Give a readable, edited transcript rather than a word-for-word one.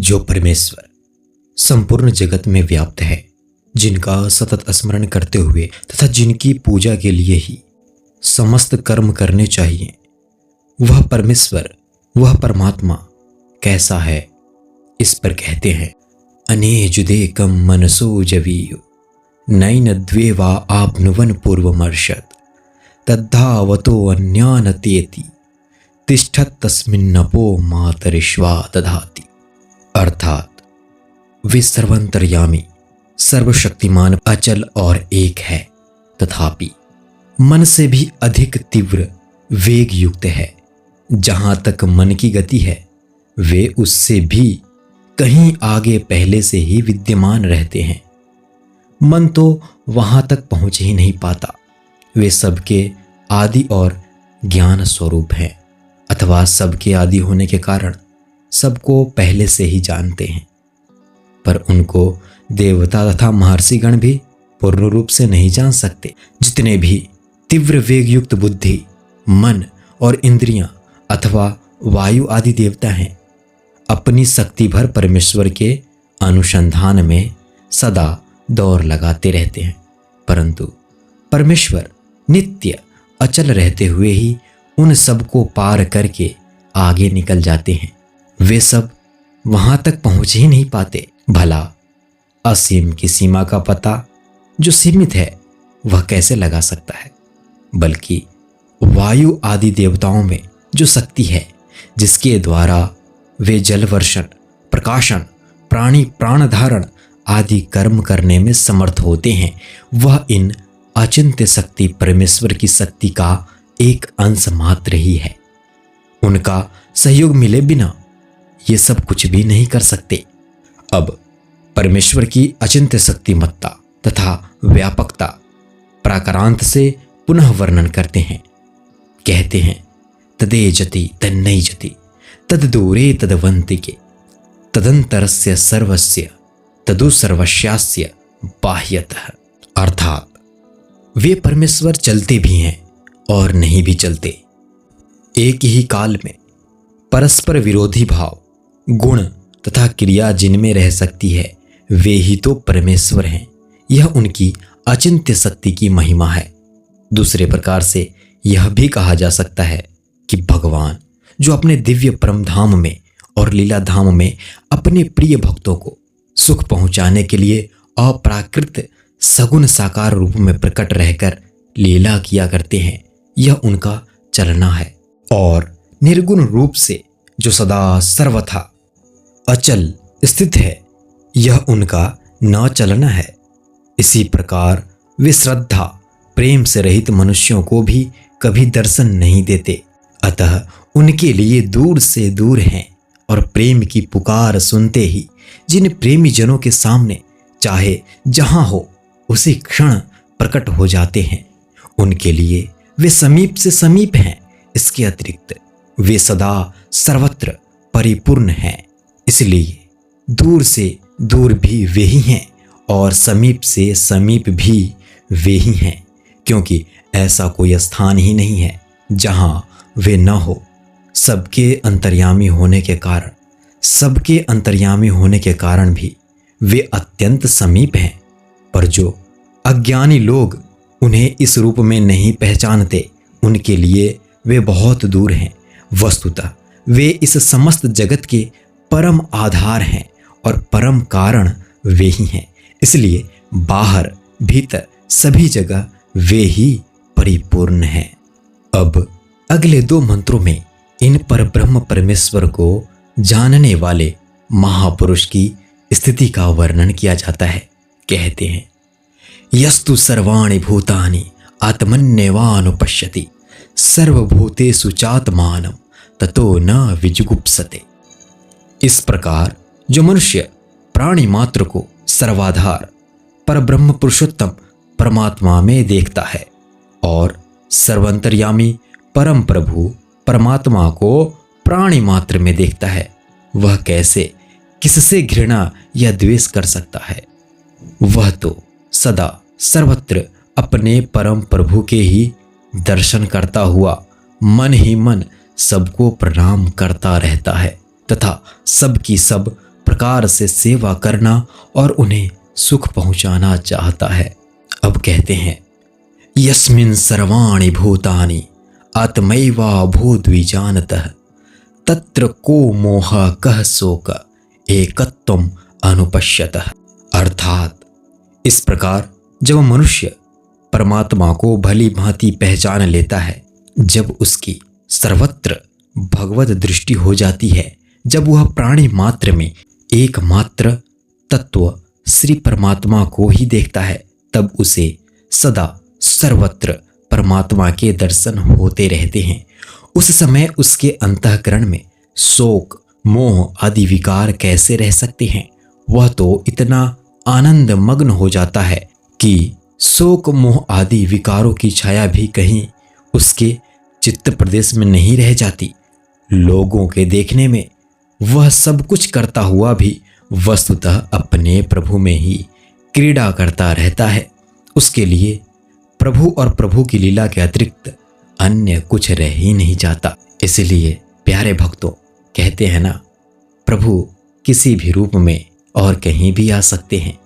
जो परमेश्वर संपूर्ण जगत में व्याप्त है, जिनका सतत स्मरण करते हुए तथा जिनकी पूजा के लिए ही समस्त कर्म करने चाहिए, वह परमेश्वर, वह परमात्मा कैसा है, इस पर कहते हैं अनेजुदेकम मनसो जवीयो नैन द्वेवा आप्नुवन पूर्वमर्षद तद्धावतो अन्यानतेति तिष्ठत तस्मिन्नपो मातरिश्वा दधाति। अर्थात वे सर्वांतर्यामी, सर्वशक्तिमान, अचल और एक है, तथापि मन से भी अधिक तीव्र वेग युक्त है। जहां तक मन की गति है, वे उससे भी कहीं आगे पहले से ही विद्यमान रहते हैं। मन तो वहां तक पहुंच ही नहीं पाता। वे सबके आदि और ज्ञान स्वरूप हैं, अथवा सबके आदि होने के कारण सबको पहले से ही जानते हैं। पर उनको देवता तथा महर्षिगण भी पूर्ण रूप से नहीं जान सकते। जितने भी तीव्र वेग युक्त बुद्धि, मन और इंद्रियां अथवा वायु आदि देवता हैं, अपनी शक्ति भर परमेश्वर के अनुसंधान में सदा दौड़ लगाते रहते हैं, परंतु परमेश्वर नित्य अचल रहते हुए ही उन सब को पार करके आगे निकल जाते हैं। वे सब वहां तक पहुंच ही नहीं पाते। भला असीम की सीमा का पता जो सीमित है, वह कैसे लगा सकता है? बल्कि वायु आदि देवताओं में जो शक्ति है, जिसके द्वारा वे जल वर्षण, प्रकाशन, प्राणी प्राण धारण आदि कर्म करने में समर्थ होते हैं, वह इन अचिंत्य शक्ति परमेश्वर की शक्ति का एक अंश मात्र ही है। उनका सहयोग मिले बिना ये सब कुछ भी नहीं कर सकते। अब परमेश्वर की अचिंत्य शक्तिमत्ता तथा व्यापकता प्राकारांत से पुनः वर्णन करते हैं। कहते हैं तदेजति तन्नैजति तद्दूरे तदवंतिके तदंतरस्य सर्वस्य तदु सर्वस्यास्य बाह्यतः। अर्थात वे परमेश्वर चलते भी हैं और नहीं भी चलते। एक ही काल में परस्पर विरोधी भाव, गुण तथा क्रिया जिनमें रह सकती है, वे ही तो परमेश्वर हैं। यह उनकी अचिंत्य शक्ति की महिमा है। दूसरे प्रकार से यह भी कहा जा सकता है कि भगवान जो अपने दिव्य परम धाम में और लीला धाम में अपने प्रिय भक्तों को सुख पहुंचाने के लिए अप्राकृत सगुण साकार रूप में प्रकट रहकर लीला किया करते हैं, यह उनका चलना है। और निर्गुण रूप से जो सदा सर्वथा अचल स्थित है, यह उनका न चलना है। इसी प्रकार वे श्रद्धा प्रेम से रहित मनुष्यों को भी कभी दर्शन नहीं देते, अतः उनके लिए दूर से दूर हैं और प्रेम की पुकार सुनते ही जिन प्रेमी जनों के सामने चाहे जहां हो उसी क्षण प्रकट हो जाते हैं, उनके लिए वे समीप से समीप हैं। इसके अतिरिक्त वे सदा सर्वत्र परिपूर्ण हैं। इसलिए दूर से दूर भी वे ही हैं और समीप से समीप भी वे ही हैं, क्योंकि ऐसा कोई स्थान ही नहीं है जहां वे न हो। सबके अंतर्यामी होने के कारण भी वे अत्यंत समीप हैं। पर जो अज्ञानी लोग उन्हें इस रूप में नहीं पहचानते, उनके लिए वे बहुत दूर हैं। वस्तुतः वे इस समस्त जगत के परम आधार हैं और परम कारण वे ही हैं। इसलिए बाहर भीतर सभी जगह वे ही परिपूर्ण हैं। अब अगले 2 मंत्रों में इन परब्रह्म परमेश्वर को जानने वाले महापुरुष की स्थिति का वर्णन किया जाता है। कहते हैं यस्तु सर्वाणि भूतानि आत्मन्येवानुपश्यति सर्वभूतेषु चात्मानं ततो न विजुगुप्सते। इस प्रकार जो मनुष्य प्राणी मात्र को सर्वाधार परब्रह्म पुरुषोत्तम परमात्मा में देखता है और सर्वांतर्यामी परम प्रभु परमात्मा को प्राणी मात्र में देखता है, वह कैसे किससे घृणा या द्वेष कर सकता है? वह तो सदा सर्वत्र अपने परम प्रभु के ही दर्शन करता हुआ मन ही मन सबको प्रणाम करता रहता है तथा सबकी सब प्रकार से सेवा करना और उन्हें सुख पहुंचाना चाहता है। अब कहते हैं, यस्मिन् सर्वाणि भूतानि आत्मैवा भूद्विजानतः तत्र को मोह कह शोक एकत्वम अनुपश्यतः। अर्थात इस प्रकार जब मनुष्य परमात्मा को भली भांति पहचान लेता है, जब उसकी सर्वत्र भगवत दृष्टि हो जाती है, जब वह प्राणी मात्र में एकमात्र तत्व श्री परमात्मा को ही देखता है, तब उसे सदा सर्वत्र परमात्मा के दर्शन होते रहते हैं। उस समय उसके अंतःकरण में शोक मोह आदि विकार कैसे रह सकते हैं। वह तो इतना आनंद मग्न हो जाता है कि शोक मोह आदि विकारों की छाया भी कहीं उसके चित्त प्रदेश में नहीं रह जाती। लोगों के देखने में वह सब कुछ करता हुआ भी वस्तुतः अपने प्रभु में ही क्रीड़ा करता रहता है। उसके लिए प्रभु और प्रभु की लीला के अतिरिक्त अन्य कुछ रह ही नहीं जाता। इसलिए प्यारे भक्तों, कहते हैं ना, प्रभु किसी भी रूप में और कहीं भी आ सकते हैं,